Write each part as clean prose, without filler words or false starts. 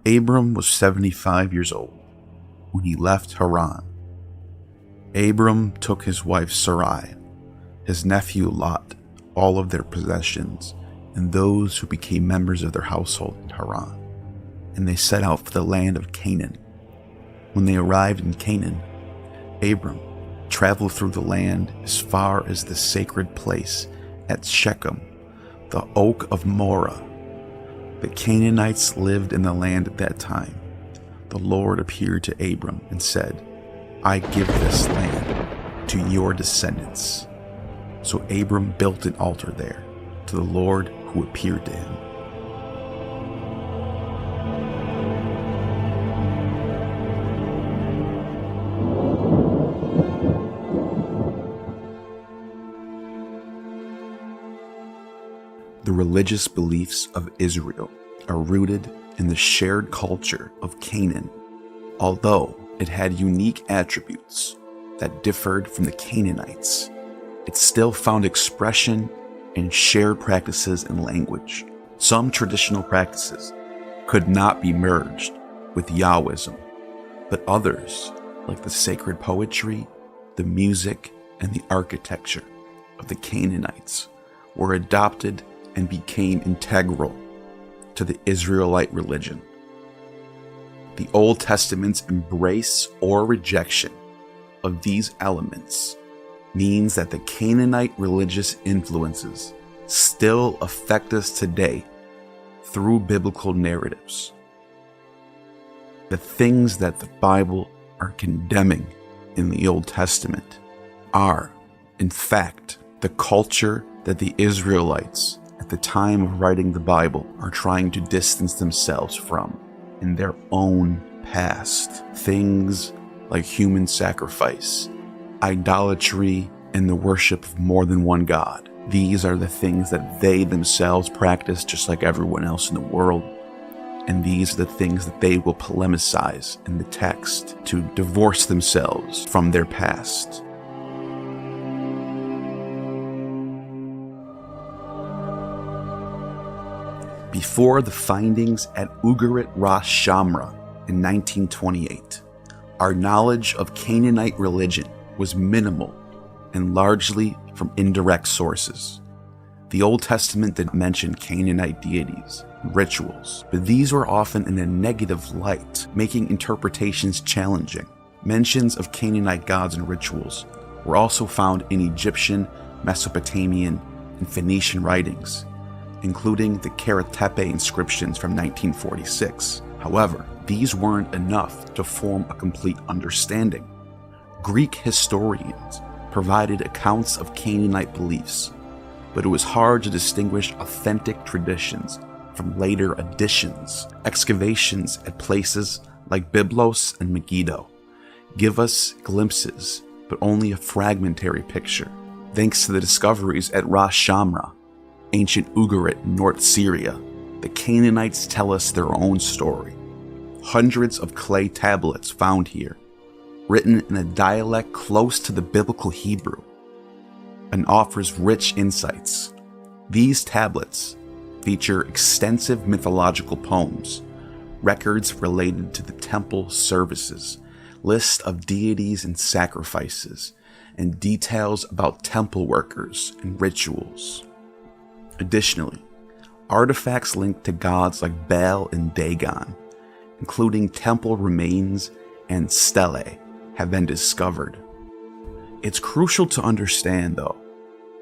Abram was 75 years old when he left Haran. Abram took his wife Sarai, his nephew Lot, all of their possessions, and those who became members of their household in Haran, and they set out for the land of Canaan. When they arrived in Canaan, Abram traveled through the land as far as the sacred place at Shechem, the oak of Moreh. The Canaanites lived in the land at that time. The Lord appeared to Abram and said, "I give this land to your descendants." So Abram built an altar there to the Lord who appeared to him. The religious beliefs of Israel are rooted in the shared culture of Canaan. Although it had unique attributes that differed from the Canaanites, it still found expression in shared practices and language. Some traditional practices could not be merged with Yahwism, but others, like the sacred poetry, the music, and the architecture of the Canaanites, were adopted and became integral to the Israelite religion. The Old Testament's embrace or rejection of these elements means that the Canaanite religious influences still affect us today through biblical narratives. The things that the Bible are condemning in the Old Testament are, in fact, the culture that the Israelites at the time of writing the Bible are trying to distance themselves from in their own past. Things like human sacrifice, idolatry, and the worship of more than one god. These are the things that they themselves practice just like everyone else in the world. And these are the things that they will polemicize in the text to divorce themselves from their past. Before the findings at Ugarit-Ras Shamra in 1928, our knowledge of Canaanite religion was minimal and largely from indirect sources. The Old Testament did mention Canaanite deities and rituals, but these were often in a negative light, making interpretations challenging. Mentions of Canaanite gods and rituals were also found in Egyptian, Mesopotamian, and Phoenician writings, including the Karatepe inscriptions from 1946. However, these weren't enough to form a complete understanding. Greek historians provided accounts of Canaanite beliefs, but it was hard to distinguish authentic traditions from later additions. Excavations at places like Byblos and Megiddo give us glimpses, but only a fragmentary picture. Thanks to the discoveries at Ras Shamra, ancient Ugarit in North Syria, the Canaanites tell us their own story. Hundreds of clay tablets found here, written in a dialect close to the biblical Hebrew, and offers rich insights. These tablets feature extensive mythological poems, records related to the temple services, list of deities and sacrifices, and details about temple workers and rituals. Additionally, artifacts linked to gods like Baal and Dagon, including temple remains and stelae, have been discovered. It's crucial to understand, though,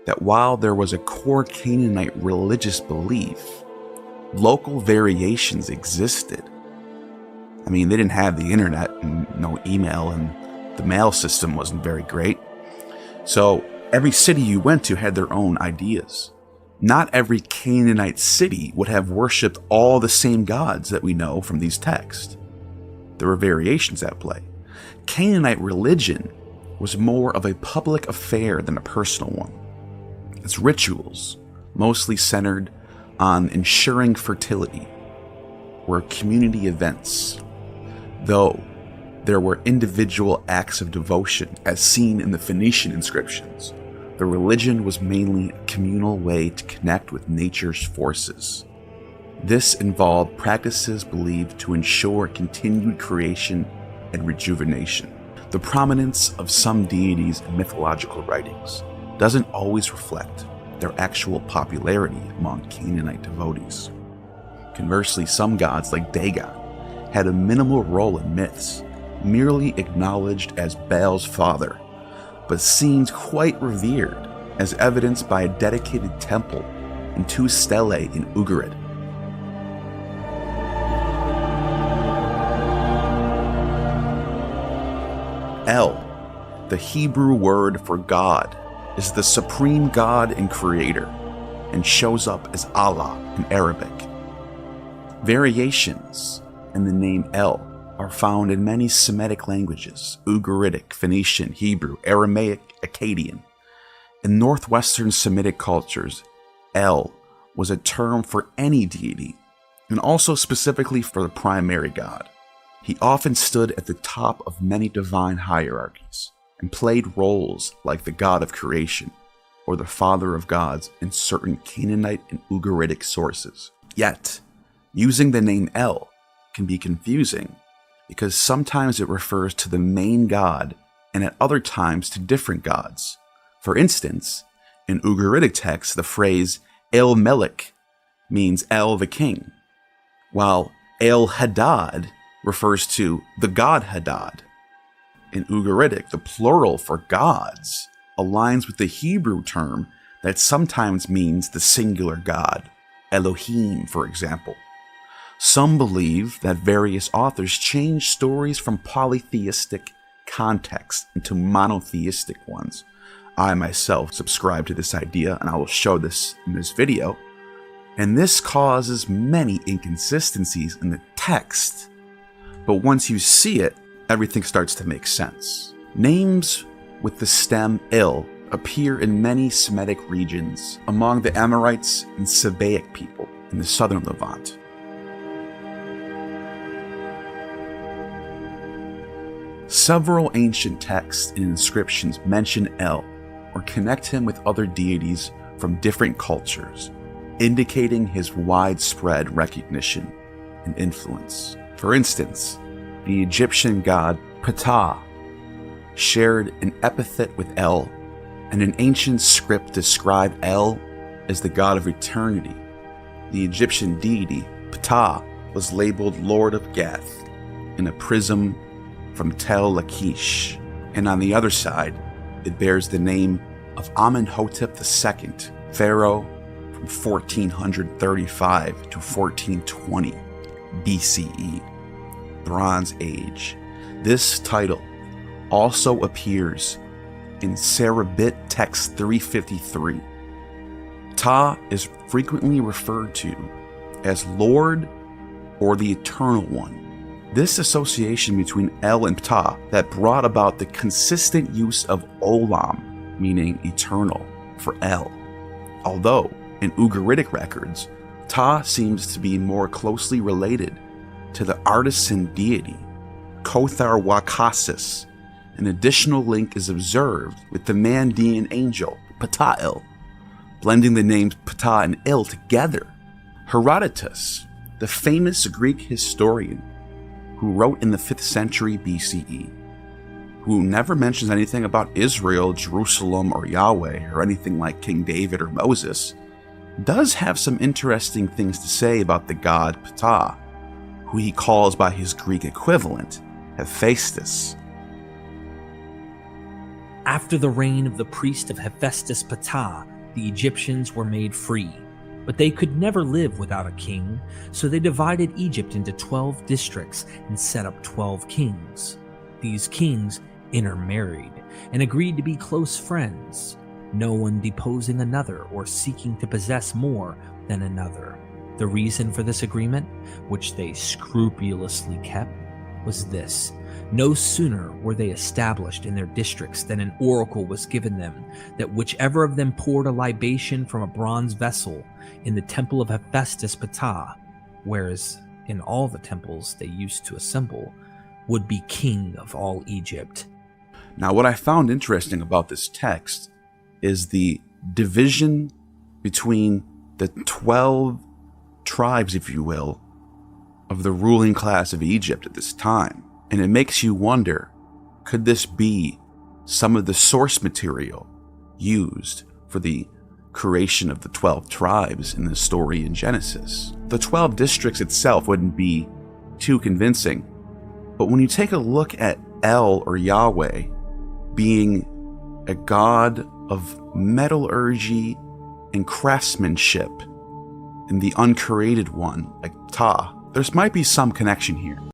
that while there was a core Canaanite religious belief, local variations existed. I mean, they didn't have the internet and no email, and the mail system wasn't very great. So every city you went to had their own ideas. Not every Canaanite city would have worshipped all the same gods that we know from these texts. There were variations at play. Canaanite religion was more of a public affair than a personal one. Its rituals, mostly centered on ensuring fertility, were community events, though there were individual acts of devotion, as seen in the Phoenician inscriptions. The religion was mainly a communal way to connect with nature's forces. This involved practices believed to ensure continued creation and rejuvenation. The prominence of some deities in mythological writings doesn't always reflect their actual popularity among Canaanite devotees. Conversely, some gods like Dagon had a minimal role in myths, merely acknowledged as Baal's father, but seemed quite revered, as evidenced by a dedicated temple and 2 stelae in Ugarit. El, the Hebrew word for God, is the supreme God and creator, and shows up as Allah in Arabic. Variations in the name El are found in many Semitic languages: Ugaritic, Phoenician, Hebrew, Aramaic, Akkadian. In northwestern Semitic cultures, El was a term for any deity, and also specifically for the primary god. He often stood at the top of many divine hierarchies, and played roles like the god of creation, or the father of gods in certain Canaanite and Ugaritic sources. Yet, using the name El can be confusing, because sometimes it refers to the main god, and at other times to different gods. For instance, in Ugaritic texts, the phrase El Melech means El the king, while El Hadad refers to the god Hadad. In Ugaritic, the plural for gods aligns with the Hebrew term that sometimes means the singular god, Elohim, for example. Some believe that various authors changed stories from polytheistic contexts into monotheistic ones. I myself subscribe to this idea, and I will show this in this video. And this causes many inconsistencies in the text. But once you see it, everything starts to make sense. Names with the stem Il appear in many Semitic regions among the Amorites and Sabaic people in the southern Levant. Several ancient texts and inscriptions mention El or connect him with other deities from different cultures, indicating his widespread recognition and influence. For instance, the Egyptian god Ptah shared an epithet with El, and an ancient script described El as the god of eternity. The Egyptian deity Ptah was labeled Lord of Gath in a prism from Tel Lachish, and on the other side, it bears the name of Amenhotep II, pharaoh from 1435 to 1420 BCE, Bronze Age. This title also appears in Sarabit text 353. Ptah is frequently referred to as Lord or the Eternal One. This association between El and Ptah that brought about the consistent use of Olam, meaning eternal, for El. Although, in Ugaritic records, Ptah seems to be more closely related to the artisan deity, Kothar Wakasis. An additional link is observed with the Mandean angel, Ptah-il, blending the names Ptah and Il together. Herodotus, the famous Greek historian who wrote in the 5th century BCE, who never mentions anything about Israel, Jerusalem, or Yahweh, or anything like King David or Moses, does have some interesting things to say about the god Ptah, who he calls by his Greek equivalent, Hephaestus. After the reign of the priest of Hephaestus Ptah, the Egyptians were made free, but they could never live without a king, so they divided Egypt into 12 districts and set up 12 kings. These kings intermarried and agreed to be close friends, no one deposing another or seeking to possess more than another. The reason for this agreement, which they scrupulously kept, was this: no sooner were they established in their districts than an oracle was given them that whichever of them poured a libation from a bronze vessel in the temple of Hephaestus Ptah, whereas in all the temples they used to assemble, would be king of all Egypt. Now, what I found interesting about this text is the division between the 12 tribes, if you will, of the ruling class of Egypt at this time. And it makes you wonder, could this be some of the source material used for the creation of the 12 tribes in the story in Genesis? The 12 districts itself wouldn't be too convincing, but when you take a look at El, or Yahweh, being a god of metallurgy and craftsmanship, and the uncreated one, like Ptah, there might be some connection here.